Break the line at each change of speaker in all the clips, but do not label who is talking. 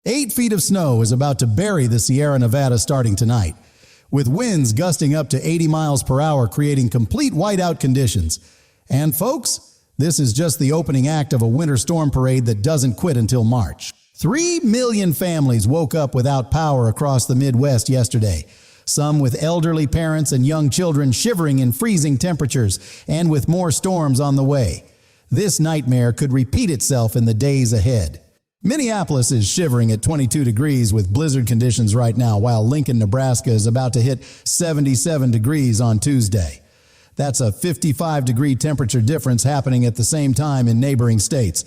8 feet of snow is about to bury the Sierra Nevada starting tonight, with winds gusting up to 80 miles per hour, creating complete whiteout conditions. And folks, this is just the opening act of a winter storm parade that doesn't quit until March. 3 million families woke up without power across the Midwest yesterday, some with elderly parents and young children shivering in freezing temperatures and with more storms on the way. This nightmare could repeat itself in the days ahead. Minneapolis is shivering at 22 degrees with blizzard conditions right now, while Lincoln, Nebraska is about to hit 77 degrees on Tuesday. That's a 55-degree temperature difference happening at the same time in neighboring states.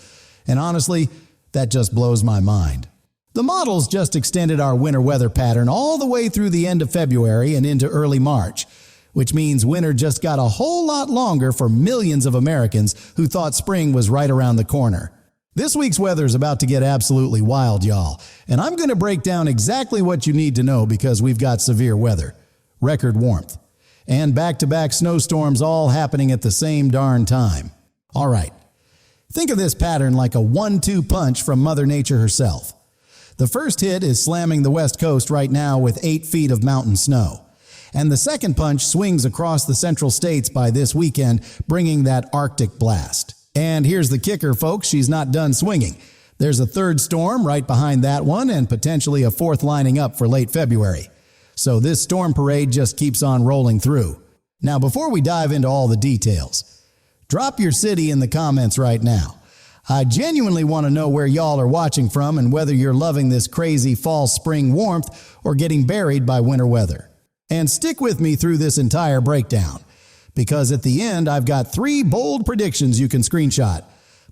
And honestly, that just blows my mind. The models just extended our winter weather pattern all the way through the end of February and into early March, which means winter just got a whole lot longer for millions of Americans who thought spring was right around the corner. This week's weather is about to get absolutely wild, y'all, and I'm going to break down exactly what you need to know because we've got severe weather, record warmth, and back-to-back snowstorms all happening at the same darn time. All right, think of this pattern like a 1-2 punch from Mother Nature herself. The first hit is slamming the West Coast right now with 8 feet of mountain snow. And the second punch swings across the central states by this weekend, bringing that Arctic blast. And here's the kicker, folks, she's not done swinging. There's a third storm right behind that one and potentially a fourth lining up for late February. So this storm parade just keeps on rolling through. Now, before we dive into all the details, drop your city in the comments right now. I genuinely want to know where y'all are watching from and whether you're loving this crazy fall-spring warmth or getting buried by winter weather. And stick with me through this entire breakdown, because at the end I've got 3 bold predictions you can screenshot,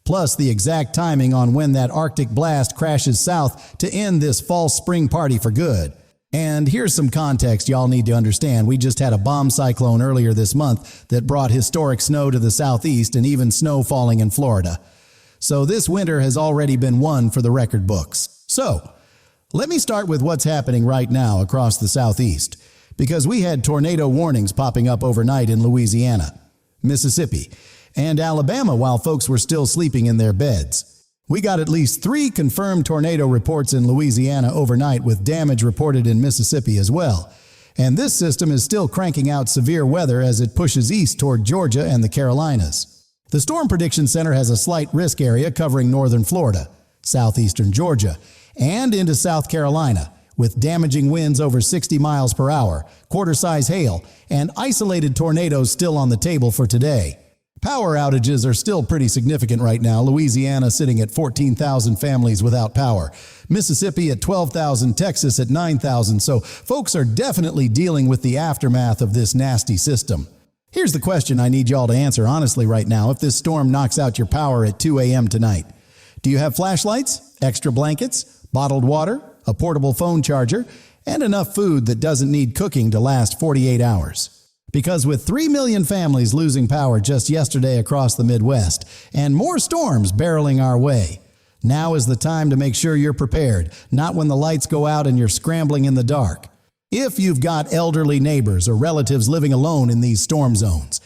plus the exact timing on when that Arctic blast crashes south to end this fall-spring party for good. And here's some context y'all need to understand. We just had a bomb cyclone earlier this month that brought historic snow to the southeast and even snow falling in Florida. So this winter has already been won for the record books. So, let me start with what's happening right now across the southeast, because we had tornado warnings popping up overnight in Louisiana, Mississippi, and Alabama while folks were still sleeping in their beds. We got at least 3 confirmed tornado reports in Louisiana overnight, with damage reported in Mississippi as well. And this system is still cranking out severe weather as it pushes east toward Georgia and the Carolinas. The Storm Prediction Center has a slight risk area covering northern Florida, southeastern Georgia, and into South Carolina, with damaging winds over 60 miles per hour, quarter-size hail, and isolated tornadoes still on the table for today. Power outages are still pretty significant right now. Louisiana sitting at 14,000 families without power. Mississippi at 12,000, Texas at 9,000. So folks are definitely dealing with the aftermath of this nasty system. Here's the question I need y'all to answer honestly right now. If this storm knocks out your power at 2 a.m. tonight, do you have flashlights, extra blankets, bottled water, a portable phone charger, and enough food that doesn't need cooking to last 48 hours? Because with 3 million families losing power just yesterday across the Midwest, and more storms barreling our way, now is the time to make sure you're prepared, not when the lights go out and you're scrambling in the dark. If you've got elderly neighbors or relatives living alone in these storm zones,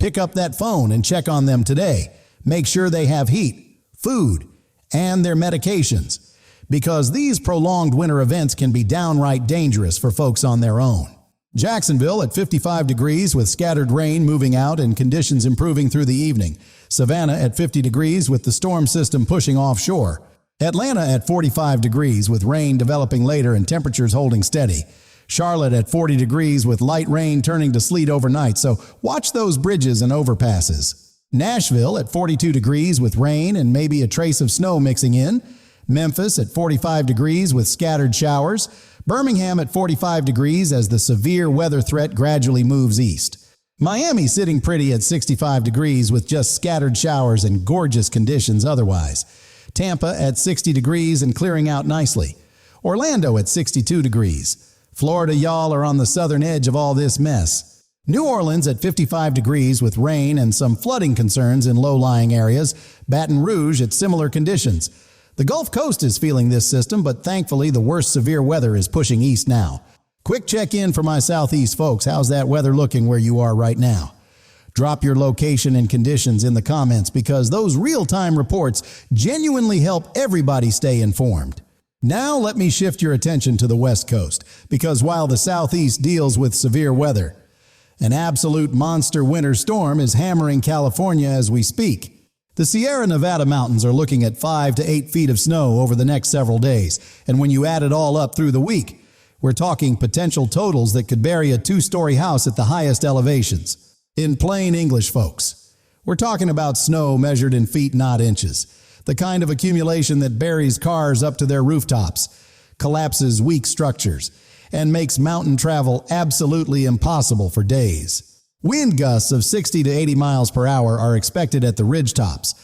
pick up that phone and check on them today. Make sure they have heat, food, and their medications, because these prolonged winter events can be downright dangerous for folks on their own. Jacksonville at 55 degrees with scattered rain moving out and conditions improving through the evening. Savannah at 50 degrees with the storm system pushing offshore. Atlanta at 45 degrees with rain developing later and temperatures holding steady. Charlotte at 40 degrees with light rain turning to sleet overnight, so watch those bridges and overpasses. Nashville at 42 degrees with rain and maybe a trace of snow mixing in. Memphis at 45 degrees with scattered showers. Birmingham at 45 degrees as the severe weather threat gradually moves east. Miami sitting pretty at 65 degrees with just scattered showers and gorgeous conditions otherwise. Tampa at 60 degrees and clearing out nicely. Orlando at 62 degrees. Florida, y'all are on the southern edge of all this mess. New Orleans at 55 degrees with rain and some flooding concerns in low-lying areas. Baton Rouge at similar conditions. The Gulf Coast is feeling this system, but thankfully the worst severe weather is pushing east now. Quick check-in for my southeast folks. How's that weather looking where you are right now? Drop your location and conditions in the comments because those real-time reports genuinely help everybody stay informed. Now let me shift your attention to the West Coast, because while the Southeast deals with severe weather, an absolute monster winter storm is hammering California as we speak. The Sierra Nevada mountains are looking at 5 to 8 feet of snow over the next several days, and when you add it all up through the week, we're talking potential totals that could bury a 2-story house at the highest elevations. In plain English, folks, we're talking about snow measured in feet, not inches. The kind of accumulation that buries cars up to their rooftops, collapses weak structures, and makes mountain travel absolutely impossible for days. Wind gusts of 60 to 80 miles per hour are expected at the ridgetops,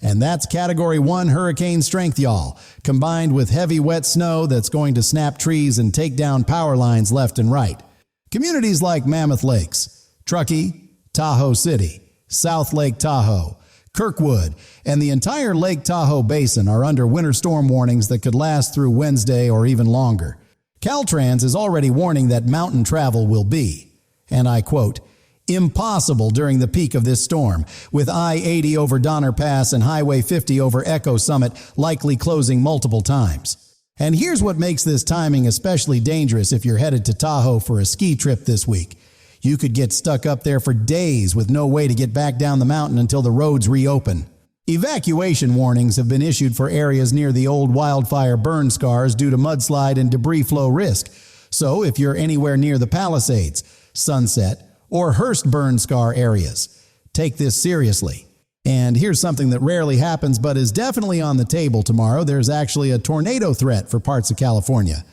and that's Category 1 hurricane strength, y'all, combined with heavy wet snow that's going to snap trees and take down power lines left and right. Communities like Mammoth Lakes, Truckee, Tahoe City, South Lake Tahoe, Kirkwood, and the entire Lake Tahoe Basin are under winter storm warnings that could last through Wednesday or even longer. Caltrans is already warning that mountain travel will be, and I quote, impossible during the peak of this storm, with I-80 over Donner Pass and Highway 50 over Echo Summit likely closing multiple times. And here's what makes this timing especially dangerous if you're headed to Tahoe for a ski trip this week. You could get stuck up there for days with no way to get back down the mountain until the roads reopen. Evacuation warnings have been issued for areas near the old wildfire burn scars due to mudslide and debris flow risk. So if you're anywhere near the Palisades, Sunset, or Hearst burn scar areas, take this seriously. And here's something that rarely happens but is definitely on the table tomorrow. There's actually a tornado threat for parts of California,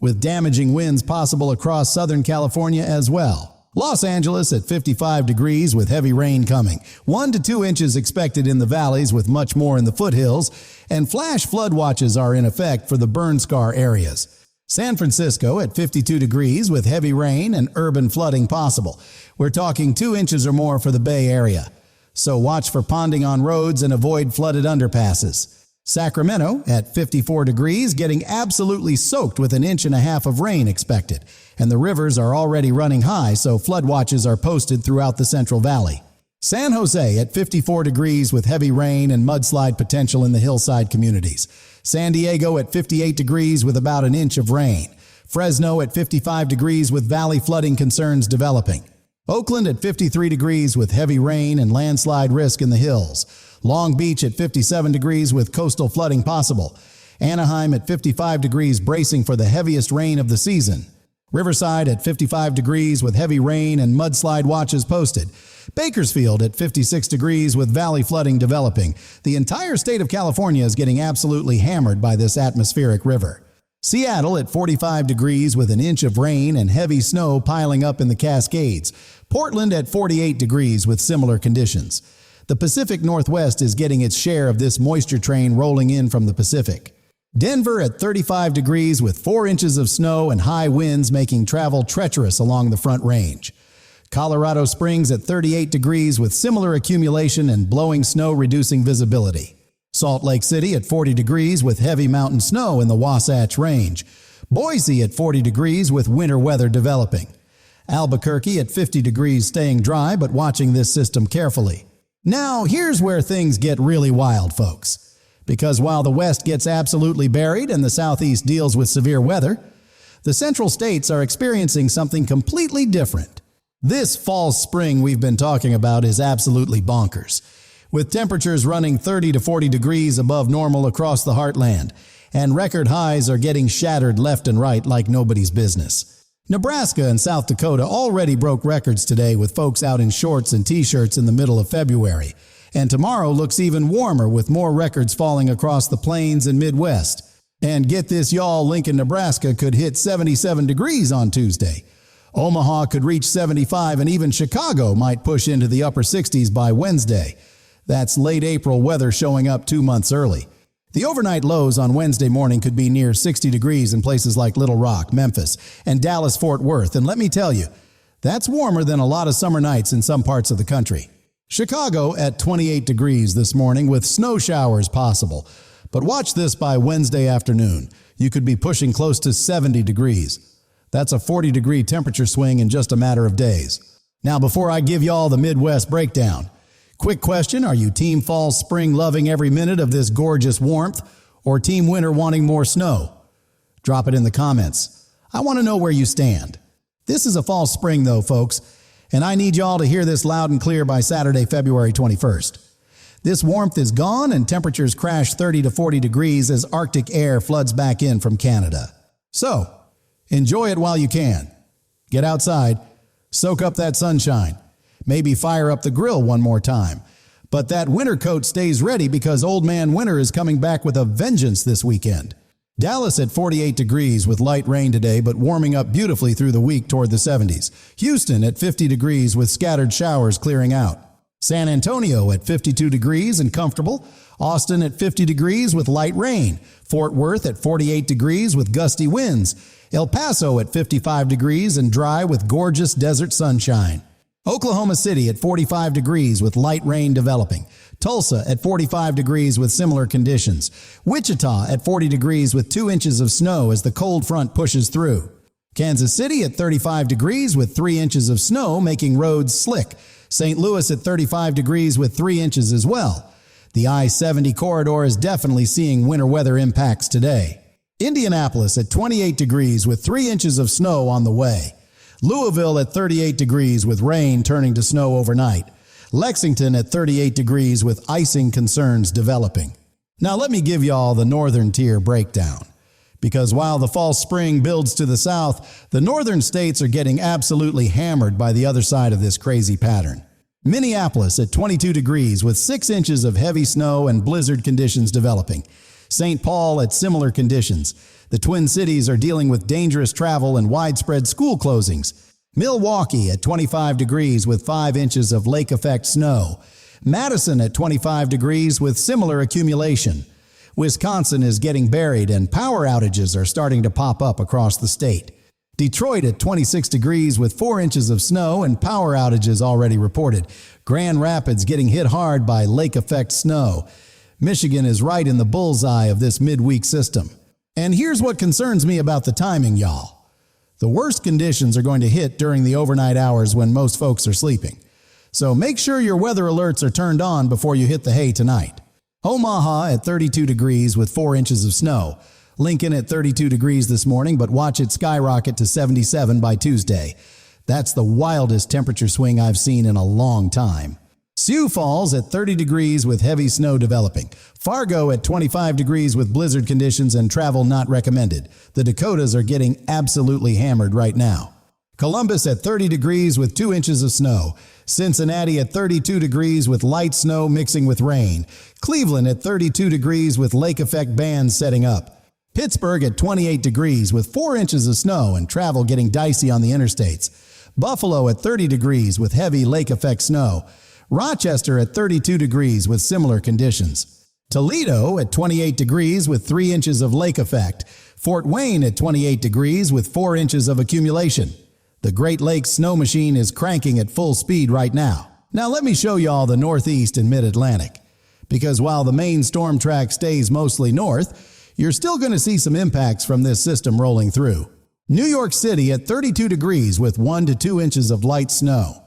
with damaging winds possible across Southern California as well. Los Angeles at 55 degrees with heavy rain coming. 1 to 2 inches expected in the valleys with much more in the foothills, and flash flood watches are in effect for the burn scar areas. San Francisco at 52 degrees with heavy rain and urban flooding possible. We're talking 2 inches or more for the Bay Area. So watch for ponding on roads and avoid flooded underpasses. Sacramento at 54 degrees getting absolutely soaked with 1.5 inches of rain expected. And the rivers are already running high, so flood watches are posted throughout the Central Valley. San Jose at 54 degrees with heavy rain and mudslide potential in the hillside communities. San Diego at 58 degrees with about 1 inch of rain. Fresno at 55 degrees with valley flooding concerns developing. Oakland at 53 degrees with heavy rain and landslide risk in the hills. Long Beach at 57 degrees with coastal flooding possible. Anaheim at 55 degrees bracing for the heaviest rain of the season. Riverside at 55 degrees with heavy rain and mudslide watches posted. Bakersfield at 56 degrees with valley flooding developing. The entire state of California is getting absolutely hammered by this atmospheric river. Seattle at 45 degrees with 1 inch of rain and heavy snow piling up in the Cascades. Portland at 48 degrees with similar conditions. The Pacific Northwest is getting its share of this moisture train rolling in from the Pacific. Denver at 35 degrees with 4 inches of snow and high winds making travel treacherous along the Front Range. Colorado Springs at 38 degrees with similar accumulation and blowing snow reducing visibility. Salt Lake City at 40 degrees with heavy mountain snow in the Wasatch Range. Boise at 40 degrees with winter weather developing. Albuquerque at 50 degrees staying dry but watching this system carefully. Now here's where things get really wild, folks. Because while the West gets absolutely buried and the Southeast deals with severe weather, the central states are experiencing something completely different. This fall spring we've been talking about is absolutely bonkers, with temperatures running 30 to 40 degrees above normal across the heartland, and record highs are getting shattered left and right like nobody's business. Nebraska and South Dakota already broke records today with folks out in shorts and t-shirts in the middle of February. And tomorrow looks even warmer with more records falling across the plains and Midwest. And get this, y'all, Lincoln, Nebraska could hit 77 degrees on Tuesday. Omaha could reach 75, and even Chicago might push into the upper 60s by Wednesday. That's late April weather showing up 2 months early. The overnight lows on Wednesday morning could be near 60 degrees in places like Little Rock, Memphis, and Dallas-Fort Worth. And let me tell you, that's warmer than a lot of summer nights in some parts of the country. Chicago at 28 degrees this morning with snow showers possible. But watch this by Wednesday afternoon. You could be pushing close to 70 degrees. That's a 40-degree temperature swing in just a matter of days. Now, before I give y'all the Midwest breakdown, quick question, are you team fall spring loving every minute of this gorgeous warmth, or team winter wanting more snow? Drop it in the comments. I want to know where you stand. This is a false spring though, folks, and I need y'all to hear this loud and clear by Saturday, February 21st. This warmth is gone and temperatures crash 30 to 40 degrees as Arctic air floods back in from Canada. So, enjoy it while you can. Get outside, soak up that sunshine, maybe fire up the grill one more time. But that winter coat stays ready because Old Man Winter is coming back with a vengeance this weekend. Dallas at 48 degrees with light rain today, but warming up beautifully through the week toward the 70s. Houston at 50 degrees with scattered showers clearing out. San Antonio at 52 degrees and comfortable. Austin at 50 degrees with light rain. Fort Worth at 48 degrees with gusty winds. El Paso at 55 degrees and dry with gorgeous desert sunshine. Oklahoma City at 45 degrees with light rain developing. Tulsa at 45 degrees with similar conditions. Wichita at 40 degrees with 2 inches of snow as the cold front pushes through. Kansas City at 35 degrees with 3 inches of snow making roads slick. St. Louis at 35 degrees with 3 inches as well. The I-70 corridor is definitely seeing winter weather impacts today. Indianapolis at 28 degrees with 3 inches of snow on the way. Louisville at 38 degrees with rain turning to snow overnight. Lexington at 38 degrees with icing concerns developing. Now let me give y'all the northern tier breakdown. Because while the false spring builds to the south, the northern states are getting absolutely hammered by the other side of this crazy pattern. Minneapolis at 22 degrees with 6 inches of heavy snow and blizzard conditions developing. St. Paul at similar conditions. The Twin Cities are dealing with dangerous travel and widespread school closings. Milwaukee at 25 degrees with 5 inches of lake effect snow. Madison at 25 degrees with similar accumulation. Wisconsin is getting buried and power outages are starting to pop up across the state. Detroit at 26 degrees with 4 inches of snow and power outages already reported. Grand Rapids getting hit hard by lake effect snow. Michigan is right in the bullseye of this midweek system. And here's what concerns me about the timing, y'all. The worst conditions are going to hit during the overnight hours when most folks are sleeping. So make sure your weather alerts are turned on before you hit the hay tonight. Omaha at 32 degrees with 4 inches of snow. Lincoln at 32 degrees this morning, but watch it skyrocket to 77 by Tuesday. That's the wildest temperature swing I've seen in a long time. Sioux Falls at 30 degrees with heavy snow developing. Fargo at 25 degrees with blizzard conditions and travel not recommended. The Dakotas are getting absolutely hammered right now. Columbus at 30 degrees with 2 inches of snow. Cincinnati at 32 degrees with light snow mixing with rain. Cleveland at 32 degrees with lake effect bands setting up. Pittsburgh at 28 degrees with 4 inches of snow and travel getting dicey on the interstates. Buffalo at 30 degrees with heavy lake effect snow. Rochester at 32 degrees with similar conditions. Toledo at 28 degrees with 3 inches of lake effect. Fort Wayne at 28 degrees with 4 inches of accumulation. The Great Lakes snow machine is cranking at full speed right now. Now let me show y'all the Northeast and Mid-Atlantic. Because while the main storm track stays mostly north, you're still going to see some impacts from this system rolling through. New York City at 32 degrees with 1 to 2 inches of light snow.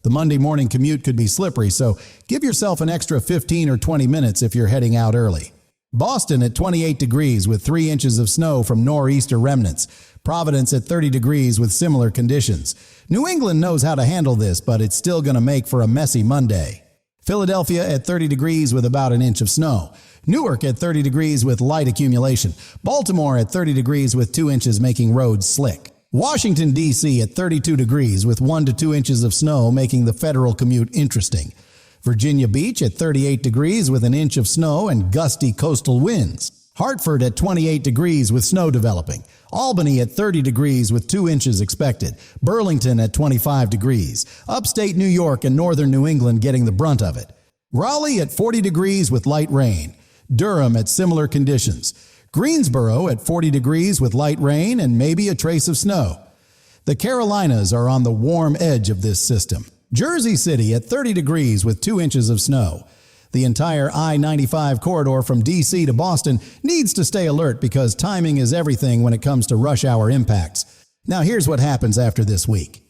The Monday morning commute could be slippery, so give yourself an extra 15 or 20 minutes if you're heading out early. Boston at 28 degrees with 3 inches of snow from nor'easter remnants. Providence at 30 degrees with similar conditions. New England knows how to handle this, but it's still going to make for a messy Monday. Philadelphia at 30 degrees with about an inch of snow. Newark at 30 degrees with light accumulation. Baltimore at 30 degrees with 2 inches making roads slick. Washington, D.C. at 32 degrees with 1 to 2 inches of snow making the federal commute interesting. Virginia Beach at 38 degrees with an inch of snow and gusty coastal winds. Hartford at 28 degrees with snow developing. Albany at 30 degrees with 2 inches expected. Burlington at 25 degrees. Upstate New York and northern New England getting the brunt of it. Raleigh at 40 degrees with light rain. Durham at similar conditions. Greensboro at 40 degrees with light rain and maybe a trace of snow. The Carolinas are on the warm edge of this system. Jersey City at 30 degrees with 2 inches of snow. The entire I-95 corridor from D.C. to Boston needs to stay alert because timing is everything when it comes to rush hour impacts. Now here's what happens after this week.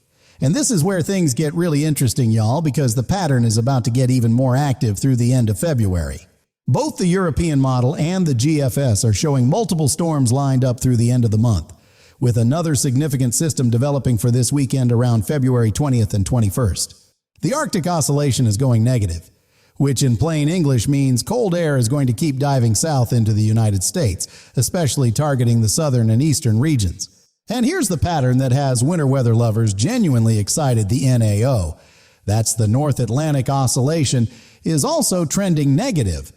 And this is where things get really interesting, y'all, because the pattern is about to get even more active through the end of February. Both the European model and the GFS are showing multiple storms lined up through the end of the month, with another significant system developing for this weekend around February 20th and 21st. The Arctic oscillation is going negative, which in plain English means cold air is going to keep diving south into the United States, especially targeting the southern and eastern regions. And here's the pattern that has winter weather lovers genuinely excited. The NAO, that's the North Atlantic Oscillation, is also trending negative,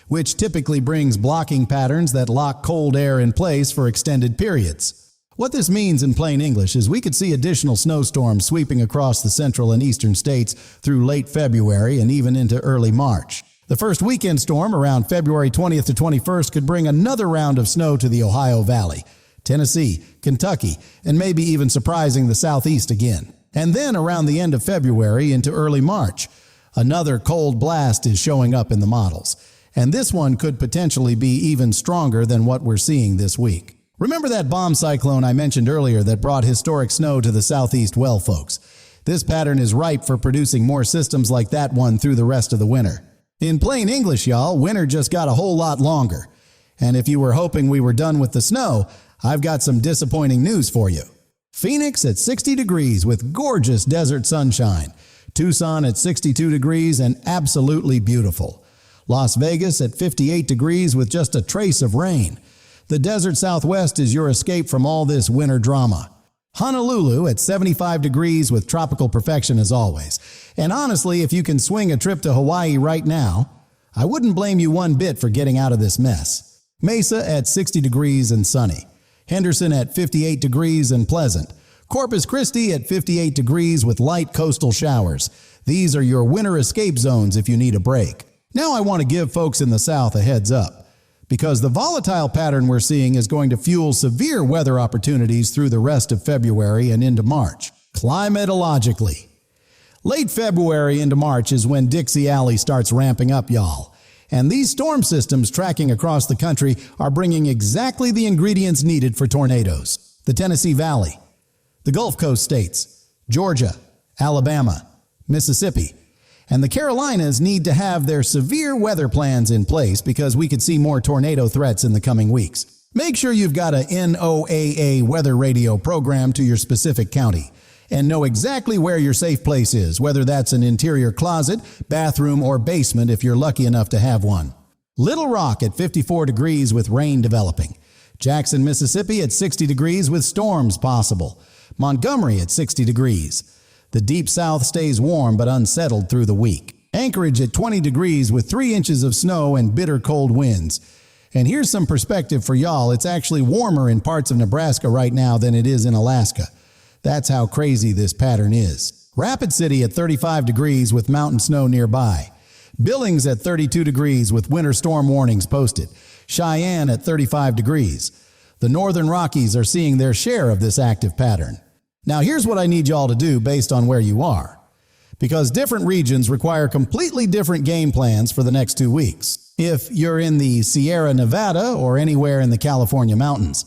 which typically brings blocking patterns that lock cold air in place for extended periods. What this means in plain English is we could see additional snowstorms sweeping across the central and eastern states through late February and even into early March. The first weekend storm around February 20th to 21st could bring another round of snow to the Ohio Valley, Tennessee, Kentucky, and maybe even surprising the southeast again. And then around the end of February into early March, another cold blast is showing up in the models. And this one could potentially be even stronger than what we're seeing this week. Remember that bomb cyclone I mentioned earlier that brought historic snow to the southeast? Well, folks, this pattern is ripe for producing more systems like that one through the rest of the winter. In plain English, y'all, winter just got a whole lot longer. And if you were hoping we were done with the snow, I've got some disappointing news for you. Phoenix at 60 degrees with gorgeous desert sunshine. Tucson at 62 degrees and absolutely beautiful. Las Vegas at 58 degrees with just a trace of rain. The desert Southwest is your escape from all this winter drama. Honolulu at 75 degrees with tropical perfection as always. And honestly, if you can swing a trip to Hawaii right now, I wouldn't blame you one bit for getting out of this mess. Mesa at 60 degrees and sunny. Henderson at 58 degrees and pleasant. Corpus Christi at 58 degrees with light coastal showers. These are your winter escape zones if you need a break. Now I want to give folks in the South a heads up, because the volatile pattern we're seeing is going to fuel severe weather opportunities through the rest of February and into March. Climatologically, late February into March is when Dixie Alley starts ramping up, y'all. And these storm systems tracking across the country are bringing exactly the ingredients needed for tornadoes. The Tennessee Valley, the Gulf Coast states, Georgia, Alabama, Mississippi, and the Carolinas need to have their severe weather plans in place because we could see more tornado threats in the coming weeks. Make sure you've got a NOAA weather radio program to your specific county and know exactly where your safe place is, whether that's an interior closet, bathroom, or basement if you're lucky enough to have one. Little Rock at 54 degrees with rain developing. Jackson, Mississippi at 60 degrees with storms possible. Montgomery at 60 degrees. The Deep South stays warm but unsettled through the week. Anchorage at 20 degrees with 3 inches of snow and bitter cold winds. And here's some perspective for y'all. It's actually warmer in parts of Nebraska right now than it is in Alaska. That's how crazy this pattern is. Rapid City at 35 degrees with mountain snow nearby. Billings at 32 degrees with winter storm warnings posted. Cheyenne at 35 degrees. The Northern Rockies are seeing their share of this active pattern. Now here's what I need y'all to do based on where you are, because different regions require completely different game plans for the next 2 weeks. If you're in the Sierra Nevada or anywhere in the California mountains,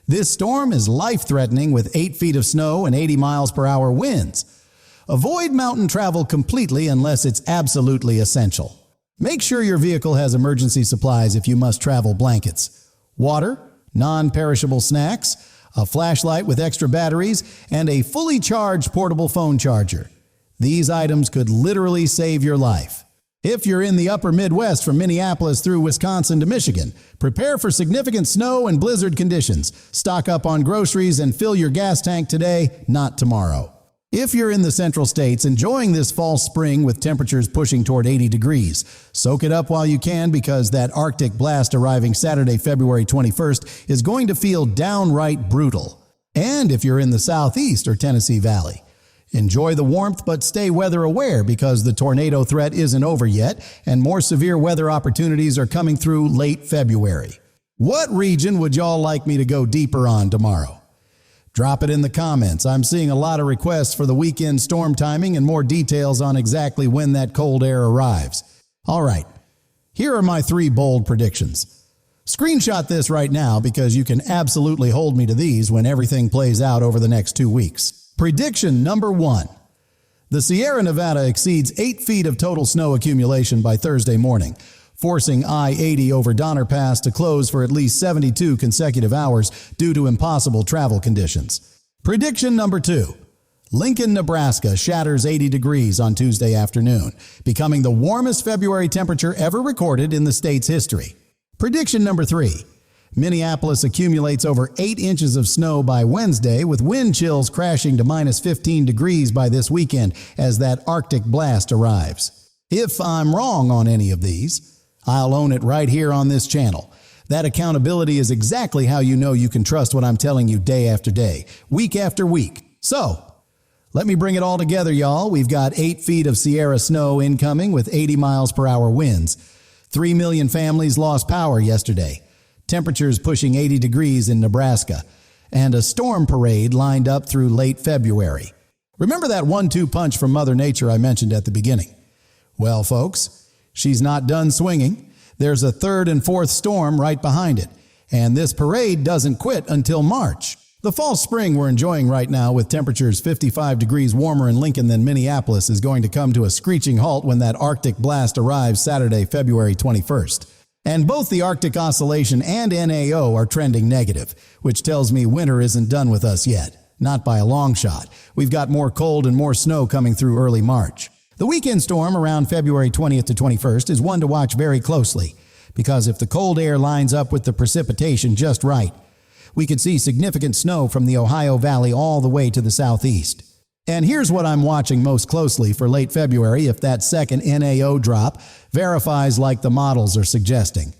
this storm is life-threatening with 8 feet of snow and 80 miles per hour winds. Avoid mountain travel completely unless it's absolutely essential. Make sure your vehicle has emergency supplies if you must travel: blankets, water, non-perishable snacks, a flashlight with extra batteries, and a fully charged portable phone charger. These items could literally save your life. If you're in the upper Midwest from Minneapolis through Wisconsin to Michigan, prepare for significant snow and blizzard conditions. Stock up on groceries and fill your gas tank today, not tomorrow. If you're in the central states enjoying this fall spring with temperatures pushing toward 80 degrees, soak it up while you can, because that Arctic blast arriving Saturday, February 21st is going to feel downright brutal. And if you're in the southeast or Tennessee Valley, enjoy the warmth but stay weather aware, because the tornado threat isn't over yet and more severe weather opportunities are coming through late February. What region would y'all like me to go deeper on tomorrow? Drop it in the comments. I'm seeing a lot of requests for the weekend storm timing and more details on exactly when that cold air arrives. All right, here are my 3 bold predictions. Screenshot this right now, because you can absolutely hold me to these when everything plays out over the next 2 weeks. Prediction number 1. The Sierra Nevada exceeds 8 feet of total snow accumulation by Thursday morning, forcing I-80 over Donner Pass to close for at least 72 consecutive hours due to impossible travel conditions. Prediction number 2. Lincoln, Nebraska shatters 80 degrees on Tuesday afternoon, becoming the warmest February temperature ever recorded in the state's history. Prediction number 3. Minneapolis accumulates over 8 inches of snow by Wednesday, with wind chills crashing to minus 15 degrees by this weekend as that Arctic blast arrives. If I'm wrong on any of these, I'll own it right here on this channel. That accountability is exactly how you know you can trust what I'm telling you day after day, week after week. So, let me bring it all together, y'all. We've got 8 feet of Sierra snow incoming with 80 miles per hour winds. 3 million families lost power yesterday. Temperatures pushing 80 degrees in Nebraska. And a storm parade lined up through late February. Remember that 1-2 punch from Mother Nature I mentioned at the beginning? Well, folks, she's not done swinging. There's a 3rd and 4th storm right behind it. And this parade doesn't quit until March. The fall spring we're enjoying right now, with temperatures 55 degrees warmer in Lincoln than Minneapolis, is going to come to a screeching halt when that Arctic blast arrives Saturday, February 21st. And both the Arctic Oscillation and NAO are trending negative, which tells me winter isn't done with us yet. Not by a long shot. We've got more cold and more snow coming through early March. The weekend storm around February 20th to 21st is one to watch very closely, because if the cold air lines up with the precipitation just right, we could see significant snow from the Ohio Valley all the way to the southeast. And here's what I'm watching most closely for late February if that second NAO drop verifies like the models are suggesting.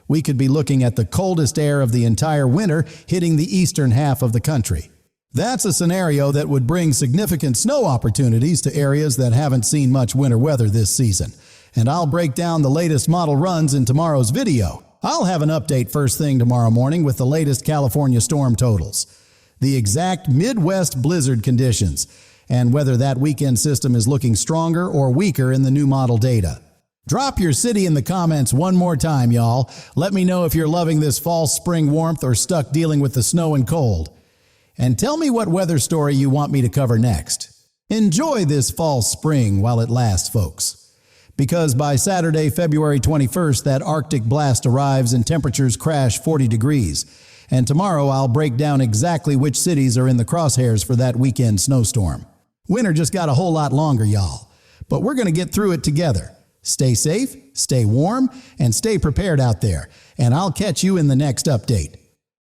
We could be looking at the coldest air of the entire winter hitting the eastern half of the country. That's a scenario that would bring significant snow opportunities to areas that haven't seen much winter weather this season. And I'll break down the latest model runs in tomorrow's video. I'll have an update first thing tomorrow morning with the latest California storm totals, the exact Midwest blizzard conditions, and whether that weekend system is looking stronger or weaker in the new model data. Drop your city in the comments one more time, y'all. Let me know if you're loving this fall spring warmth or stuck dealing with the snow and cold. And tell me what weather story you want me to cover next. Enjoy this fall spring while it lasts, folks. Because by Saturday, February 21st, that Arctic blast arrives and temperatures crash 40 degrees. And tomorrow I'll break down exactly which cities are in the crosshairs for that weekend snowstorm. Winter just got a whole lot longer, y'all. But we're going to get through it together. Stay safe, stay warm, and stay prepared out there. And I'll catch you in the next update.